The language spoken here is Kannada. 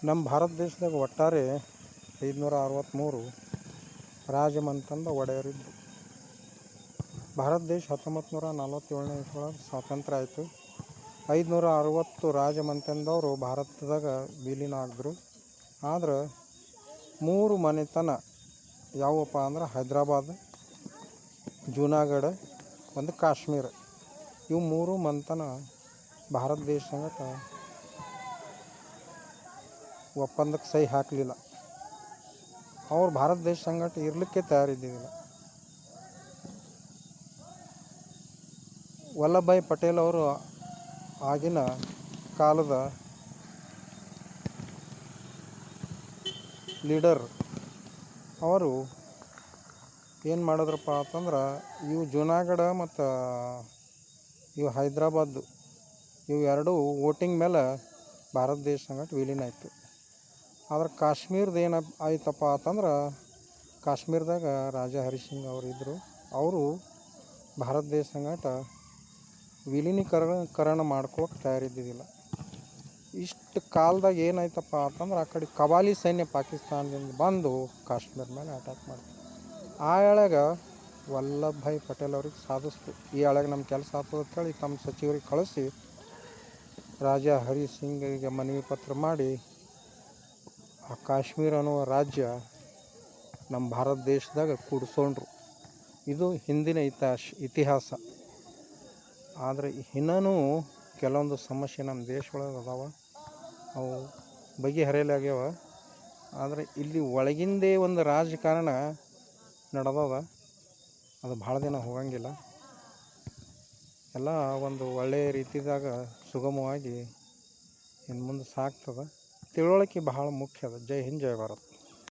ನಮ್ಮ ಭಾರತ ದೇಶದಾಗ ಒಟ್ಟಾರೆ 563 ರಾಜಮನೆತನದ ಒಡೆಯರಿದ್ದರು. ಭಾರತ ದೇಶ 1947ನೇ ಇಸ್ವಿಯೊಳಗೆ ಸ್ವಾತಂತ್ರ್ಯ ಆಯಿತು. 560 ರಾಜಮನೆತನದವರು ಭಾರತದಾಗ ವಿಲೀನ ಆಗಿದ್ರು. ಆದ್ರೆ 3 ಮನೆತನ ಯಾವಪ್ಪ ಅಂದ್ರೆ ಹೈದ್ರಾಬಾದ್, ಜೂನಾಗಢ, ಒಂದು ಕಾಶ್ಮೀರ. ಇವು 3 ಮನೆತನ ಭಾರತ ದೇಶ ಸಂಗಟ ಒಪ್ಪಂದಕ್ಕೆ ಸಹಿ ಹಾಕಲಿಲ್ಲ. ಅವ್ರು ಭಾರತ ದೇಶ ಸಂಗಟ ಇರಲಿಕ್ಕೆ ತಯಾರಿದ್ದಿಲ್ಲ. ವಲ್ಲಭಭಾಯಿ ಪಟೇಲ್ ಅವರು ಆಗಿನ ಕಾಲದ ಲೀಡರ್. ಅವರು ಏನು ಮಾಡಿದ್ರಪ್ಪ ಅಂತಂದ್ರೆ ಇವು ಜೂನಾಗಢ ಮತ್ತು ಇವು ಹೈದ್ರಾಬಾದ್ ಇವು ಎರಡೂ ವೋಟಿಂಗ್ ಮೇಲೆ ಭಾರತ ದೇಶ ಸಂಗಟ ವಿಲೀನ ಆಯಿತು. ಆದ್ರೆ ಕಾಶ್ಮೀರದ ಏನು ಆಯ್ತಪ್ಪ ಅಂತಂದ್ರೆ ಕಾಶ್ಮೀರದಾಗ ರಾಜಾ ಹರಿಸಿಂಗ್ ಅವರು ಇದ್ದರು. ಅವರು ಭಾರತ ದೇಶ ಸಂಗಟ ವಿಲೀನೀಕರಣ ಮಾಡ್ಕೊಳಕ್ಕೆ ತಯಾರಿದ್ದಿದ್ದಿಲ್ಲ. ಇಷ್ಟು ಕಾಲದಾಗ ಏನಾಯ್ತಪ್ಪ ಅಂತಂದ್ರೆ ಆ ಕಡೆ ಕವಾಲಿ ಸೈನ್ಯ ಪಾಕಿಸ್ತಾನದಿಂದ ಬಂದು ಕಾಶ್ಮೀರ ಮೇಲೆ ಅಟ್ಯಾಕ್ ಮಾಡ್ತು. ಆ ಎಳೆಗ ವಲ್ಲಭಭಾಯಿ ಪಟೇಲ್ ಅವ್ರಿಗೆ ಸಾಧಿಸ್ತು. ಈ ಎಳೆಗೆ ನಮ್ಮ ಕೆಲಸ ಆಗ್ತದೆ ಅಂತೇಳಿ ತಮ್ಮ ಸಚಿವರಿಗೆ ಕಳಿಸಿ ರಾಜಾ ಹರಿ ಸಿಂಗ್ಗೆ ಮನವಿ ಪತ್ರ ಮಾಡಿ ಆ ಕಾಶ್ಮೀರ ಅನ್ನುವ ರಾಜ್ಯ ನಮ್ಮ ಭಾರತ ದೇಶದಾಗ ಕೂಡಿಸ್ಕೊಂಡ್ರು. ಇದು ಹಿಂದಿನ ಇತಿಹಾಸ. ಆದರೆ ಇನ್ನೂ ಕೆಲವೊಂದು ಸಮಸ್ಯೆ ನಮ್ಮ ದೇಶದೊಳಗೆ ಅದಾವ, ಅವು ಬಗೆಹರಿಯಲಾಗ್ಯಾವ. ಆದರೆ ಇಲ್ಲಿ ಒಳಗಿಂದೇ ಒಂದು ರಾಜಕಾರಣ ನಡೆದದ. ಅದು ಭಾಳ ದಿನ ಹೋಗಂಗಿಲ್ಲ. ಎಲ್ಲ ಒಂದು ಒಳ್ಳೆಯ ರೀತಿದಾಗ ಸುಗಮವಾಗಿ ಇನ್ನು ಮುಂದೆ ಸಾಗ್ತದೆ. ತಿಳುವಳಿಕೆ ಬಹಳ ಮುಖ್ಯ ಅದ. ಜೈ ಹಿಂದ್, ಜೈ ಭಾರತ್.